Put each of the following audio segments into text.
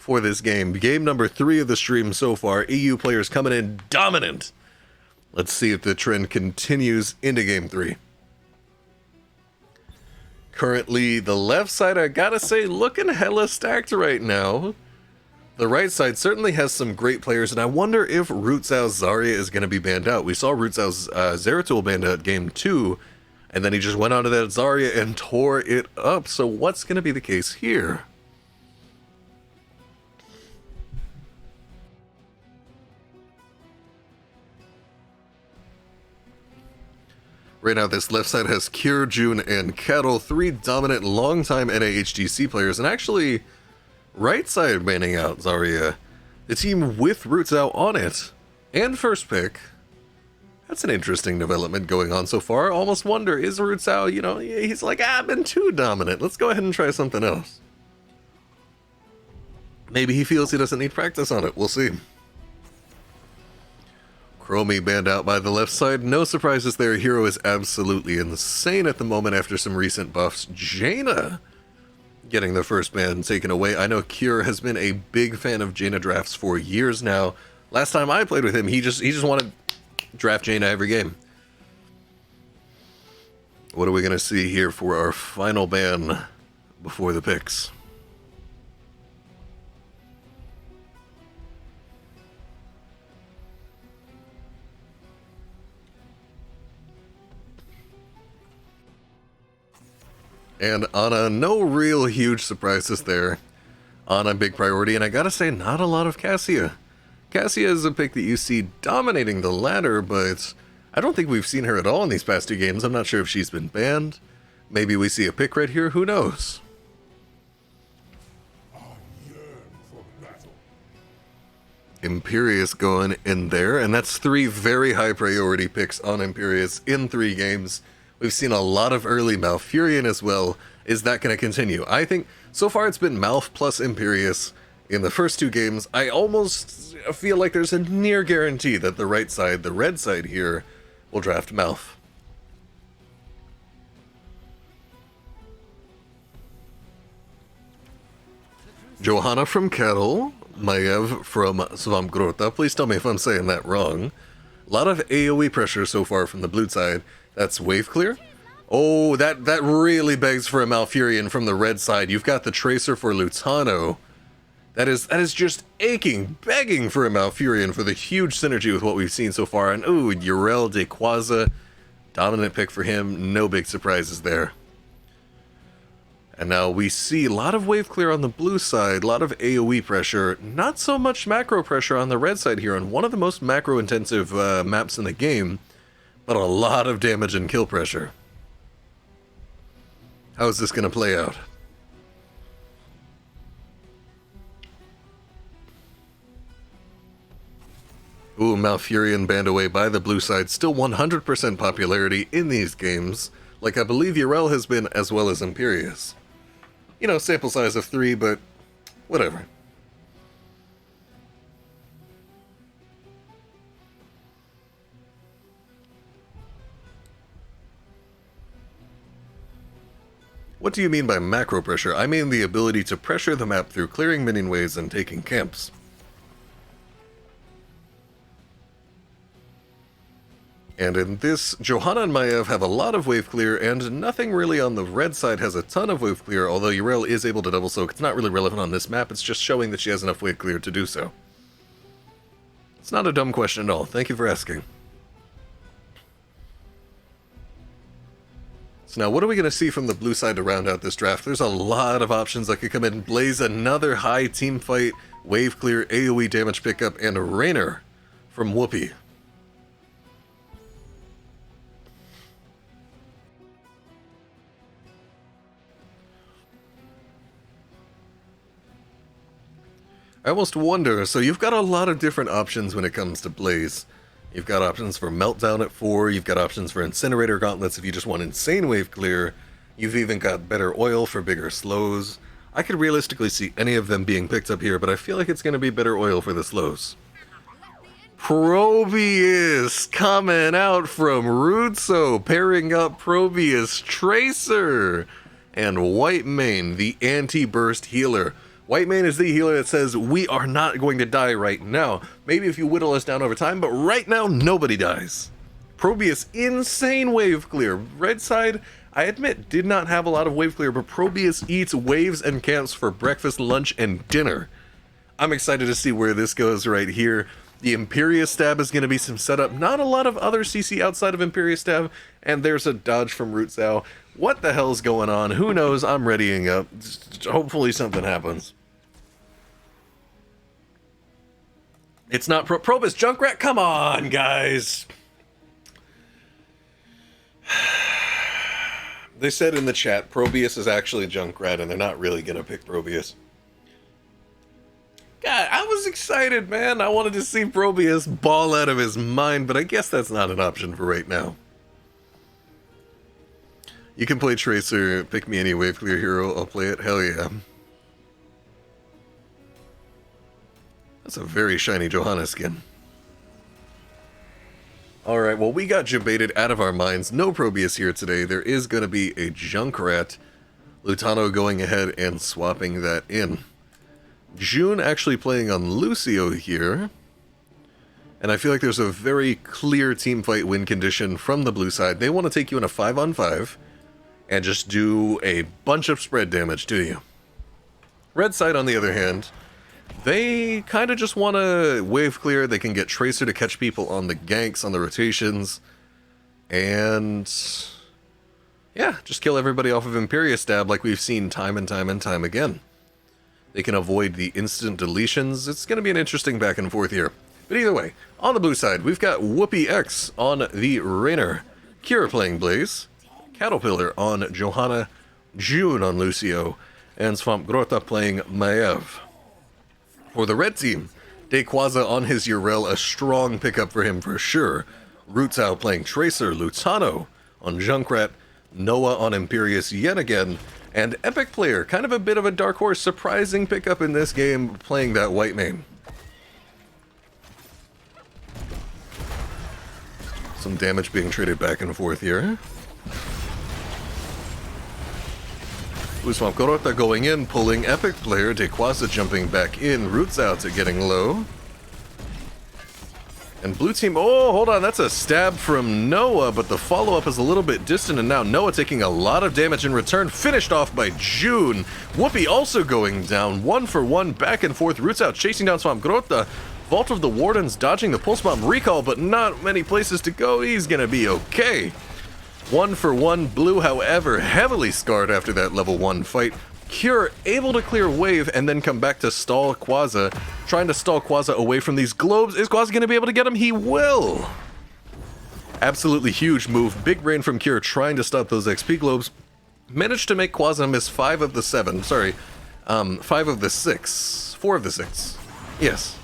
for this game. Game number 3 of the stream so far. EU players coming in dominant. Let's see if the trend continues into game 3. Currently, the left side, I gotta say, looking hella stacked right now. The right side certainly has some great players, and I wonder if Rutzou's Zarya is going to be banned out. We saw Rutzou's Zeratul banned out game 2, and then he just went onto that Zarya and tore it up. So what's going to be the case here? Right now, this left side has Kure, June, and Kettle, 3 dominant, long-time NAHGC players, and actually, right side banning out Zarya. The team with Rutzou on it, and first pick. That's an interesting development going on so far. Almost wonder, is Rutzou, you know, he's like, I've been too dominant. Let's go ahead and try something else. Maybe he feels he doesn't need practice on it. We'll see. Chromie banned out by the left side. No surprises there. Hero is absolutely insane at the moment after some recent buffs. Jaina getting the first ban taken away. I know Kure has been a big fan of Jaina drafts for years now. Last time I played with him, he just wanted to draft Jaina every game. What are we going to see here for our final ban before the picks? And Ana, no real huge surprises there. Ana, big priority, and I gotta say, not a lot of Cassia. Cassia is a pick that you see dominating the ladder, but I don't think we've seen her at all in these past 2 games. I'm not sure if she's been banned. Maybe we see a pick right here, who knows? Imperius going in there, and that's 3 very high priority picks on Imperius in 3 games. We've seen a lot of early Malfurion as well. Is that going to continue? I think so far it's been Malf plus Imperius in the first 2 games. I almost feel like there's a near guarantee that the right side, the red side here, will draft Malf. Johanna from Kettle, Maiev from Svampgrota. Please tell me if I'm saying that wrong. A lot of AoE pressure so far from the blue side. That's wave clear. Oh, that really begs for a Malfurion from the red side. You've got the Tracer for Lutano. That is just aching, begging for a Malfurion for the huge synergy with what we've seen so far. And ooh, Yrel, Daykwazaa, dominant pick for him. No big surprises there. And now we see a lot of wave clear on the blue side, a lot of AoE pressure, not so much macro pressure on the red side here on one of the most macro intensive maps in the game. But a lot of damage and kill pressure. How is this going to play out? Ooh, Malfurion banned away by the blue side. Still 100% popularity in these games. Like I believe Yrel has been, as well as Imperius. You know, sample size of 3, but whatever. What do you mean by macro pressure? I mean the ability to pressure the map through clearing minion waves and taking camps. And in this, Johanna and Maiev have a lot of wave clear, and nothing really on the red side has a ton of wave clear, although Yrel is able to double soak. It's not really relevant on this map, it's just showing that she has enough wave clear to do so. It's not a dumb question at all. Thank you for asking. So now, what are we going to see from the blue side to round out this draft? There's a lot of options that could come in. Blaze, another high team fight, wave clear, AoE damage pickup, and a Raynor from Whoopie. I almost wonder, so you've got a lot of different options when it comes to Blaze. You've got options for Meltdown at 4, you've got options for Incinerator Gauntlets if you just want insane wave clear, you've even got better oil for bigger slows. I could realistically see any of them being picked up here, but I feel like it's going to be better oil for the slows. Probius coming out from Rutzou, pairing up Probius Tracer and Whitemane, the anti-burst healer. Whitemane is the healer that says, we are not going to die right now. Maybe if you whittle us down over time, but right now, nobody dies. Probius, insane wave clear. Red side, I admit, did not have a lot of wave clear, but Probius eats waves and camps for breakfast, lunch, and dinner. I'm excited to see where this goes right here. The Imperius stab is going to be some setup. Not a lot of other CC outside of Imperius stab, and there's a dodge from Rutzou. What the hell's going on? Who knows? I'm readying up. Hopefully something happens. It's not Probus Junkrat. Come on, guys. They said in the chat, Probius is actually Junkrat, and they're not really going to pick Probius. God, I was excited, man. I wanted to see Probius ball out of his mind, but I guess that's not an option for right now. You can play Tracer, pick me any wave clear hero, I'll play it. Hell yeah. That's a very shiny Johanna skin. Alright, well, we got debated out of our minds. No Probius here today. There is going to be a Junkrat. Lutano going ahead and swapping that in. June actually playing on Lucio here. And I feel like there's a very clear teamfight win condition from the blue side. They want to take you in a 5-on-5 and just do a bunch of spread damage to you. Red side, on the other hand, they kind of just want to wave clear. They can get Tracer to catch people on the ganks, on the rotations. And yeah, just kill everybody off of Imperius stab like we've seen time and time and time again. They can avoid the instant deletions. It's going to be an interesting back and forth here. But either way, on the blue side, we've got WoopieX on the Raynor, Kure playing Blaze, Cattlepillar on Johanna, June on Lucio, and Svampgrota playing Maiev. For the red team, Daykwazaa on his Yrel, a strong pickup for him for sure. Rutzou playing Tracer, Lutano on Junkrat, Noah on Imperius yet again, and EpicPlayer, kind of a bit of a dark horse, surprising pickup in this game, playing that Whitemane. Some damage being traded back and forth here. Svampgrota going in, pulling EpicPlayer, Daykwazaa jumping back in, Rutzou to getting low. And blue team, oh, hold on, that's a stab from Noah, but the follow-up is a little bit distant, and now Noah taking a lot of damage in return, finished off by June. Whoopi also going down, 1-for-1, back and forth. Rutzou chasing down Svampgrota. Vault of the Wardens dodging the pulse bomb recall, but not many places to go. He's gonna be okay. 1-for-1, blue, however, heavily scarred after that level 1 fight. Kure able to clear wave and then come back to stall Quasar. Trying to stall Quasar away from these globes. Is Quasar going to be able to get him? He will! Absolutely huge move. Big brain from Kure trying to stop those XP globes. Managed to make Quasar miss 5 of the 7. Sorry, 5 of the 6. 4 of the 6. Yes.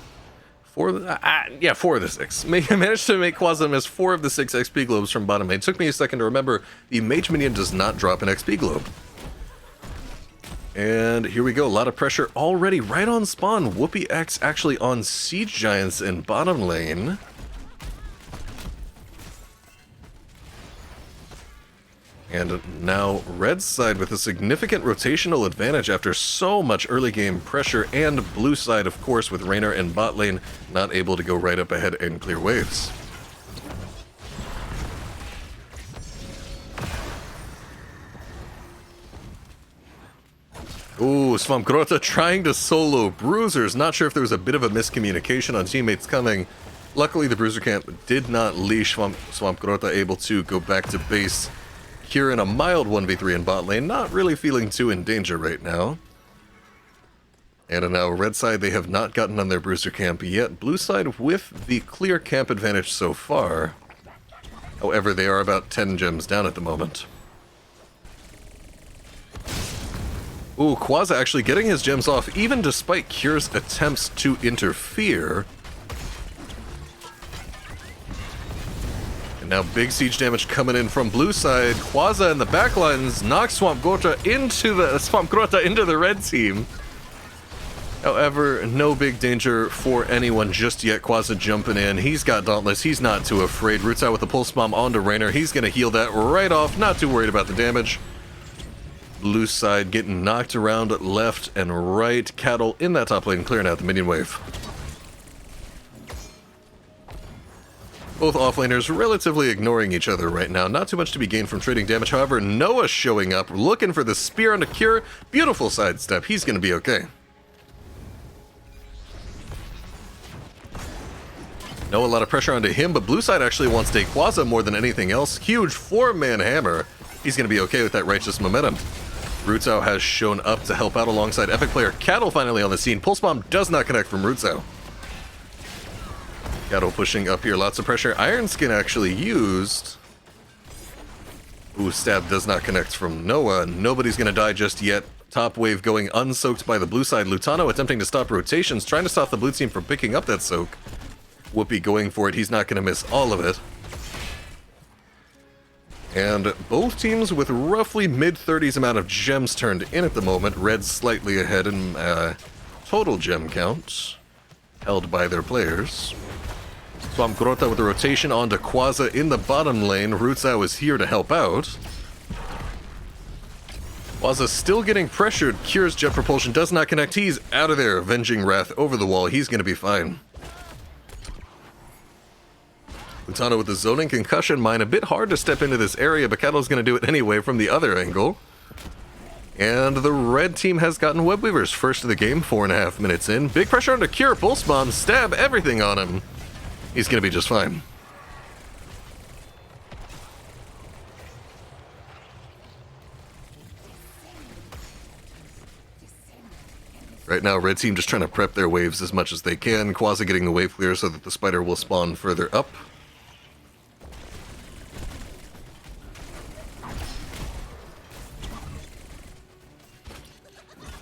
4 of the 6. Managed to make Quasar miss 4 of the 6 XP globes from bottom lane. It took me a second to remember the mage minion does not drop an XP globe. And here we go, a lot of pressure already right on spawn. WoopieX actually on Siege Giants in bottom lane. And now red side with a significant rotational advantage after so much early game pressure, and blue side, of course, with Raynor in bot lane, not able to go right up ahead and clear waves. Ooh, Svampgrota trying to solo Bruisers. Not sure if there was a bit of a miscommunication on teammates coming. Luckily, the Bruiser camp did not leash Svampgrota, able to go back to base. Kure in a mild 1v3 in bot lane, not really feeling too in danger right now. And now red side, they have not gotten on their Bruiser camp yet. Blue side with the clear camp advantage so far. However, they are about 10 gems down at the moment. Ooh, Quasar actually getting his gems off, even despite Kure's attempts to interfere. And now big siege damage coming in from blue side. Quasar in the backlines knocks Svampgrota into the red team. However, no big danger for anyone just yet. Quasar jumping in. He's got Dauntless. He's not too afraid. Rutzou with the pulse bomb onto Raynor. He's going to heal that right off. Not too worried about the damage. Blue side getting knocked around left and right. Cattle in that top lane clearing out the minion wave. Both offlaners relatively ignoring each other right now. Not too much to be gained from trading damage. However, Noah showing up, looking for the spear on the Kure. Beautiful sidestep. He's going to be okay. Noah, a lot of pressure onto him, but blue side actually wants Daykwazaa more than anything else. Huge 4-man hammer. He's going to be okay with that righteous momentum. Rutzou has shown up to help out alongside EpicPlayer. Cattle finally on the scene. Pulse Bomb does not connect from Rutzou. Cattle pushing up here, lots of pressure. Iron Skin actually used. Ooh, stab does not connect from Noah. Nobody's gonna die just yet. Top wave going unsoaked by the blue side. Lutano attempting to stop rotations, trying to stop the blue team from picking up that soak. Whoopie going for it, he's not gonna miss all of it. And both teams with roughly mid-30s amount of gems turned in at the moment. Red slightly ahead in total gem count, held by their players. Svampgrota with the rotation on Daykwazaa in the bottom lane. Rutzou is here to help out. Daykwazaa still getting pressured. Kure's jet propulsion does not connect. He's out of there. Avenging Wrath over the wall. He's going to be fine. Lutano with the zoning concussion mine. A bit hard to step into this area, but Cattle's going to do it anyway from the other angle. And the red team has gotten Web Weavers first of the game, 4.5 minutes in. Big pressure onto Kure. Pulse Bomb, stab, everything on him. He's going to be just fine. Right now, red team just trying to prep their waves as much as they can. Quasi getting the wave clear so that the spider will spawn further up.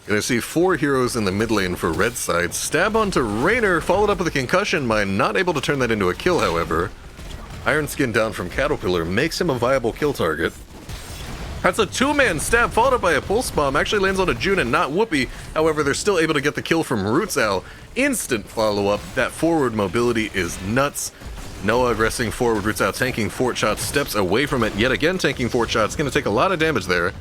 Gonna see 4 heroes in the mid lane for red side. Stab onto Raynor, followed up with a concussion mine. Not able to turn that into a kill, however. Iron Skin down from Cattlepillar makes him a viable kill target. That's a 2-man stab, followed up by a pulse bomb. Actually lands on a June and not Whoopie. However, they're still able to get the kill from Rutzou. Instant follow-up. That forward mobility is nuts. Noah aggressing forward. Rutzou tanking fort shots, steps away from it. Yet again tanking fort shots. Gonna take a lot of damage there.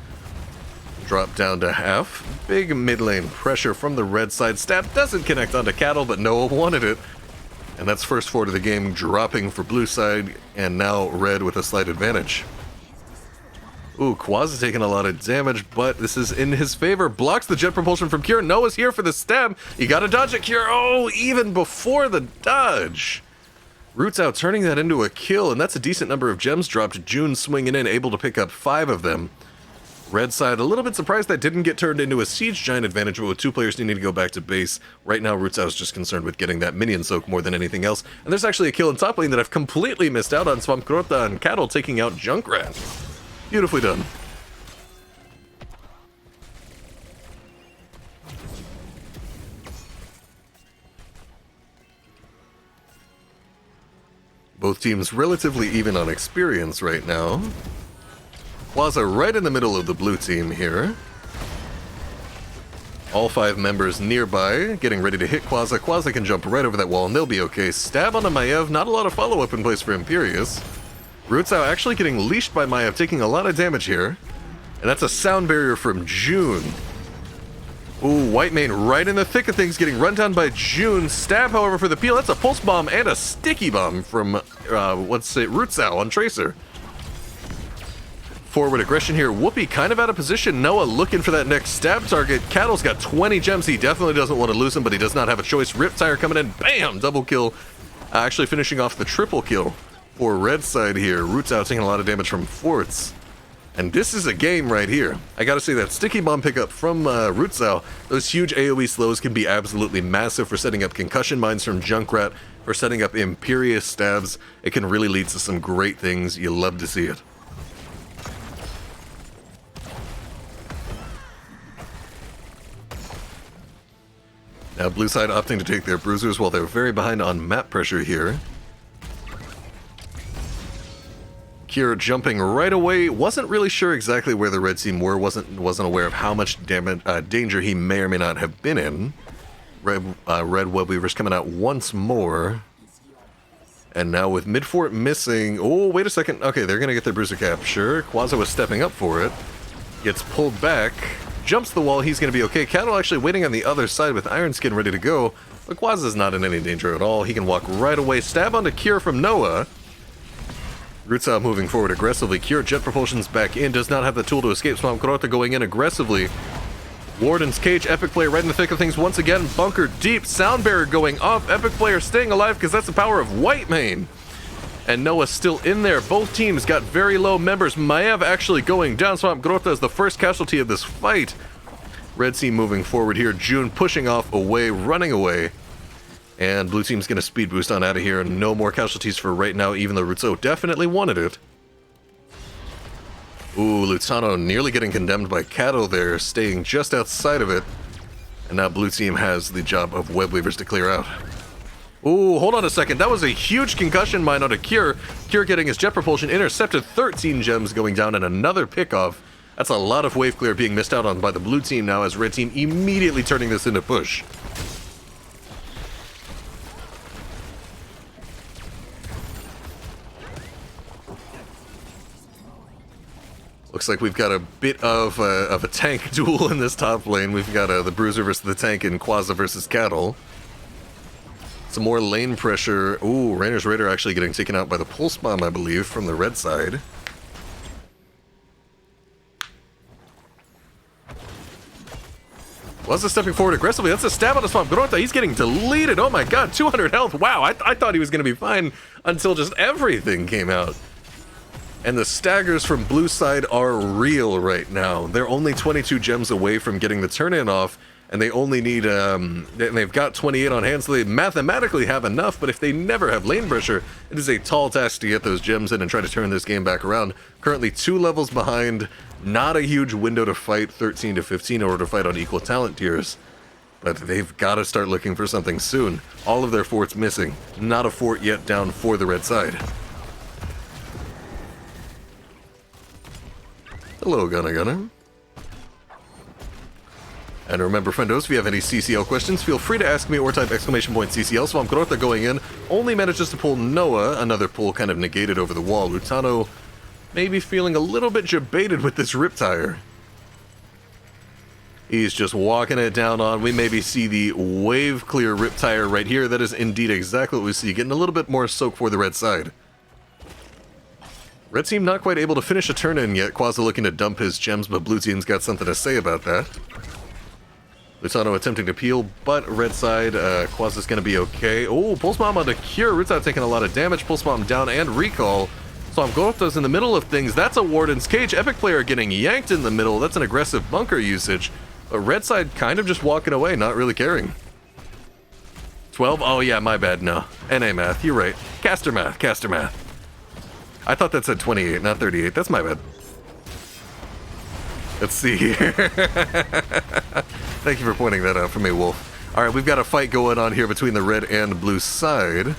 Drop down to half. Big mid lane pressure from the red side. Stab doesn't connect onto Cattle, but Noah wanted it. And that's first fort of the game dropping for blue side, and now red with a slight advantage. Ooh, Quaz taking a lot of damage, but this is in his favor. Blocks the jet propulsion from Kure. Noah's here for the stab. You gotta dodge it, Kure. Oh, even before the dodge. Rutzou turning that into a kill, and that's a decent number of gems dropped. June swinging in, able to pick up 5 of them. Red side, a little bit surprised that didn't get turned into a siege giant advantage, but with 2 players needing to go back to base, right now Rutzou's just concerned with getting that minion soak more than anything else. And there's actually a kill in top lane that I've completely missed out on. Svampgrota and Cattle taking out Junkrat. Beautifully done. Both teams relatively even on experience right now. Quazaa right in the middle of the blue team here. All 5 members nearby, getting ready to hit Quazaa. Quazaa can jump right over that wall and they'll be okay. Stab onto Maiev, not a lot of follow-up in place for Imperius. Rutzou actually getting leashed by Maiev, taking a lot of damage here. And that's a sound barrier from June. Ooh, Whitemane right in the thick of things, getting run down by June. Stab, however, for the peel. That's a pulse bomb and a sticky bomb from, Rutzou on Tracer. Forward aggression here. Whoopie kind of out of position. Noah looking for that next stab target. Cattle's got 20 gems. He definitely doesn't want to lose him, but he does not have a choice. Riptire coming in. Bam! Double kill. Actually finishing off the triple kill for red side here. Rutzou taking a lot of damage from forts. And this is a game right here. I gotta say that sticky bomb pickup from Rutzou, those huge AoE slows can be absolutely massive for setting up concussion mines from Junkrat, for setting up Imperius stabs. It can really lead to some great things. You love to see it. Now blue side opting to take their bruisers while they're very behind on map pressure here. Kure jumping right away. Wasn't really sure exactly where the red team were. Wasn't aware of how much danger he may or may not have been in. Red Web Weavers coming out once more. And now with mid-fort missing... Oh, wait a second. Okay, they're going to get their bruiser capture. Quazaa was stepping up for it. Gets pulled back. Jumps the wall, he's going to be okay. Cattle actually waiting on the other side with Iron Skin ready to go. Daykwazaa's not in any danger at all. He can walk right away. Stab onto Kure from Noah. Rutzou moving forward aggressively. Kure jet propulsion's back in. Does not have the tool to escape. Svampgrota going in aggressively. Warden's Cage, EpicPlayer right in the thick of things once again. Bunker deep. Sound Barrier going off. EpicPlayer staying alive because that's the power of Whitemane. And Noah's still in there. Both teams got very low members. Maiev actually going down. Svampgrota is the first casualty of this fight. Red team moving forward here. June pushing off away, running away. And blue team's going to speed boost on out of here. No more casualties for right now, even though Rutzou definitely wanted it. Ooh, Lutano nearly getting condemned by Cattle there, staying just outside of it. And now blue team has the job of web weavers to clear out. Ooh, hold on a second. That was a huge concussion mine onto Kure. Kure getting his jet propulsion intercepted. 13 gems going down and another pickoff. That's a lot of wave clear being missed out on by the blue team now as red team immediately turning this into push. Looks like we've got a bit of a tank duel in this top lane. We've got the Bruiser versus the tank and Quasar versus Cattle. Some more lane pressure. Ooh, Raynor's Raider actually getting taken out by the Pulse Bomb, I believe, from the red side. Quasar stepping forward aggressively. That's a stab on the Svampgrota. He's getting deleted. Oh my god, 200 health. Wow, I thought he was going to be fine until just everything came out. And the staggers from blue side are real right now. They're only 22 gems away from getting the turn-in off, and they only need, and they've got 28 on hand, so they mathematically have enough, but if they never have lane pressure, it is a tall task to get those gems in and try to turn this game back around. Currently 2 levels behind, not a huge window to fight, 13 to 15 in order to fight on equal talent tiers. But they've got to start looking for something soon. All of their forts missing. Not a fort yet down for the red side. Hello, Gunna. And remember, friendos, if you have any CCL questions, feel free to ask me or type exclamation point CCL. Svampgrota going in, only manages to pull Noah. Another pull kind of negated over the wall. Lutano maybe feeling a little bit jebaited with this Riptire. He's just walking it down on. We maybe see the wave clear Riptire right here. That is indeed exactly what we see. Getting a little bit more soak for the red side. Red team not quite able to finish a turn-in yet. Quasar looking to dump his gems, but blue team's got something to say about that. Lutano attempting to peel, but red side, Quasar's gonna be okay. Oh, Pulse Bomb onto Kure. Rutzou taking a lot of damage. Pulse Bomb down and recall. Svampgrota's in the middle of things. That's a Warden's Cage. EpicPlayer getting yanked in the middle. That's an aggressive bunker usage. But red side kind of just walking away, not really caring. 12? Oh yeah, my bad, no. NA math, you're right. Caster math. I thought that said 28, not 38. That's my bad. Let's see here. Thank you for pointing that out for me, Wolf. Alright, we've got a fight going on here between the red and blue side.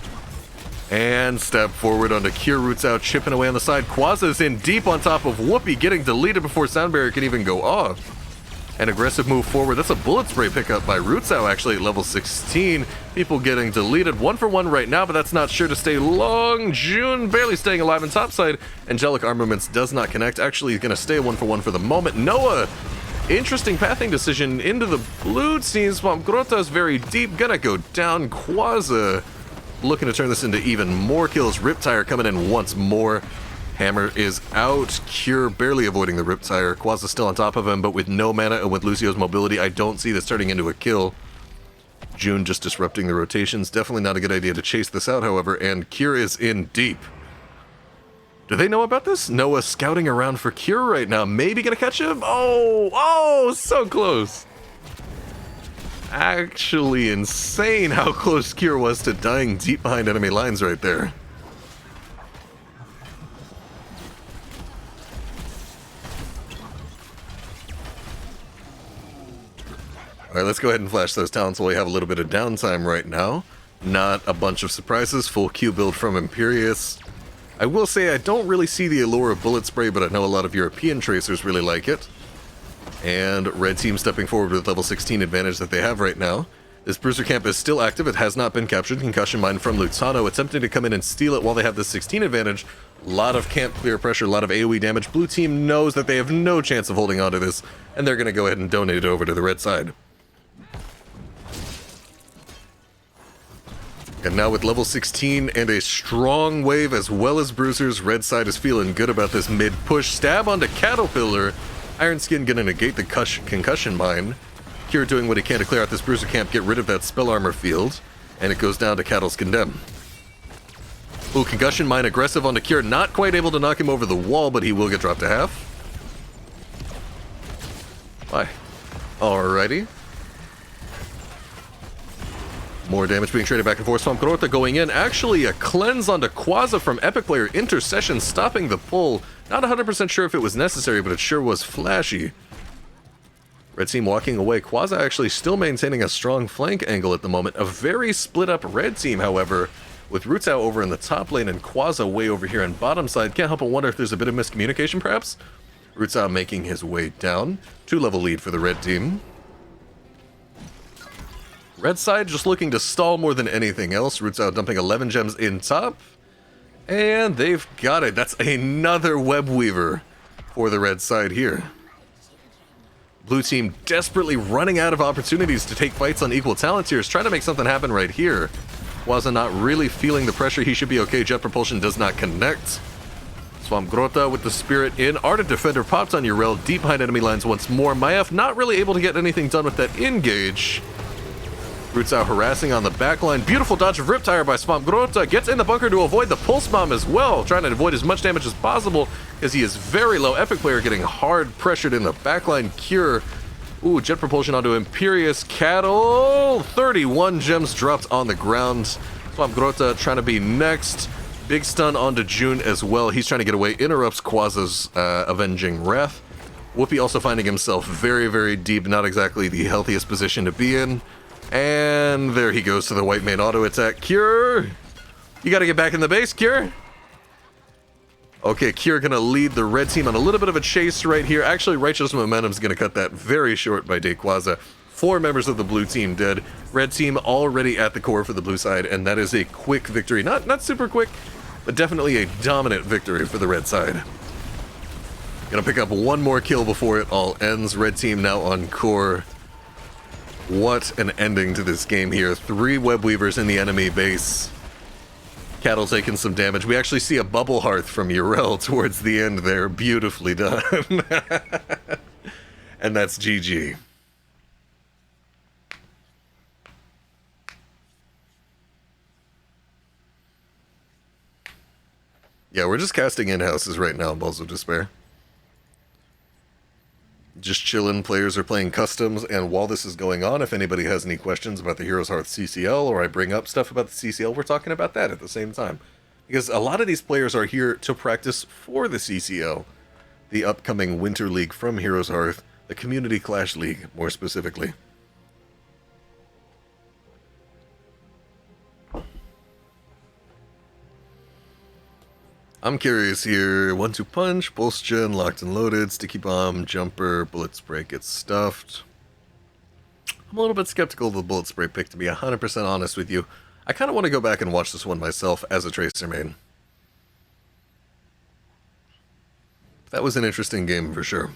And step forward onto Kure. Rutzou chipping away on the side. Quasar's in deep on top of Whoopi, getting deleted before Sound Barrier can even go off. An aggressive move forward. That's a bullet spray pickup by Rutzou, actually, at level 16. People getting deleted. 1 for 1 right now, but that's not sure to stay long. June barely staying alive on top side. Angelic Armaments does not connect. Actually, he's going to stay 1 for 1 for the moment. Noah, interesting pathing decision into the blue team. Svampgrota is very deep. Gonna go down. Quasar looking to turn this into even more kills. Riptire coming in once more. Hammer is out. Kure barely avoiding the Riptire. Quasar still on top of him, but with no mana and with Lucio's mobility, I don't see this turning into a kill. June just disrupting the rotations. Definitely not a good idea to chase this out, however, and Kure is in deep. Do they know about this? Noah scouting around for Kure right now. Maybe gonna catch him? Oh, so close. Actually insane how close Kure was to dying deep behind enemy lines right there. Alright, let's go ahead and flash those talents while we have a little bit of downtime right now. Not a bunch of surprises. Full Q build from Imperius. I will say I don't really see the allure of Bullet Spray, but I know a lot of European tracers really like it. And red team stepping forward with level 16 advantage that they have right now. This Bruiser camp is still active. It has not been captured. Concussion Mine from Lutano attempting to come in and steal it while they have the 16 advantage. A lot of camp clear pressure, a lot of AoE damage. Blue team knows that they have no chance of holding on to this, and they're going to go ahead and donate it over to the red side. And now with level 16 and a strong wave as well as bruisers, red side is feeling good about this mid push. Stab onto Cattlepillar. Iron Skin gonna negate the concussion mine. Kure doing what he can to clear out this bruiser camp, get rid of that spell armor field, and it goes down to Cattle's Condemn. Ooh, concussion mine aggressive onto Kure, not quite able to knock him over the wall, but he will get dropped to half. Bye. Alrighty. More damage being traded back and forth. Svampgrota going in. Actually, a cleanse onto Quasza from EpicPlayer. Intercession stopping the pull. Not 100% sure if it was necessary, but it sure was flashy. Red team walking away. Quasza actually still maintaining a strong flank angle at the moment. A very split up red team, however, with Rutzou over in the top lane and Quasza way over here on bottom side. Can't help but wonder if there's a bit of miscommunication, perhaps. Rutzou making his way down. 2-level lead for the red team. Red side just looking to stall more than anything else. Rutzou dumping 11 gems in top. And they've got it. That's another web weaver for the red side here. Blue team desperately running out of opportunities to take fights on equal talent tiers. Trying to make something happen right here. Quasza not really feeling the pressure. He should be okay. Jet propulsion does not connect. Svampgrota with the spirit in. Ardent Defender popped on Yrel. Deep behind enemy lines once more. Maiev not really able to get anything done with that engage. Rutzou harassing on the backline. Beautiful dodge of Riptire by Svampgrota. Gets in the bunker to avoid the pulse bomb as well. Trying to avoid as much damage as possible because he is very low. EpicPlayer getting hard pressured in the backline. Kure. Ooh, jet propulsion onto Imperius. Cattle. 31 gems dropped on the ground. Svampgrota trying to be next. Big stun onto June as well. He's trying to get away. Interrupts Quasza's avenging wrath. Whoopie also finding himself very, very deep. Not exactly the healthiest position to be in. And there he goes to the Whitemane auto attack. Kure! You gotta get back in the base, Kure! Okay, Kure gonna lead the red team on a little bit of a chase right here. Actually, Righteous Momentum's gonna cut that very short by Daykwazaa. 4 members of the blue team dead. Red team already at the core for the blue side, and that is a quick victory. Not super quick, but definitely a dominant victory for the red side. Gonna pick up one more kill before it all ends. Red team now on core. What an ending to this game here. 3 web weavers in the enemy base. Cattle taking some damage. We actually see a bubble hearth from Yrel towards the end there. Beautifully done. And that's GG. Yeah, we're just casting Inhouses right now in Balls of Despair. Just chilling, players are playing customs, and while this is going on, if anybody has any questions about the Heroes Hearth CCL, or I bring up stuff about the CCL, we're talking about that at the same time. Because a lot of these players are here to practice for the CCL, the upcoming Winter League from Heroes Hearth, the Community Clash League, more specifically. I'm curious here. 1-2 punch, pulse gen, locked and loaded, sticky bomb, jumper, bullet spray gets stuffed. I'm a little bit skeptical of the bullet spray pick, to be 100% honest with you. I kind of want to go back and watch this one myself as a Tracer main. That was an interesting game for sure.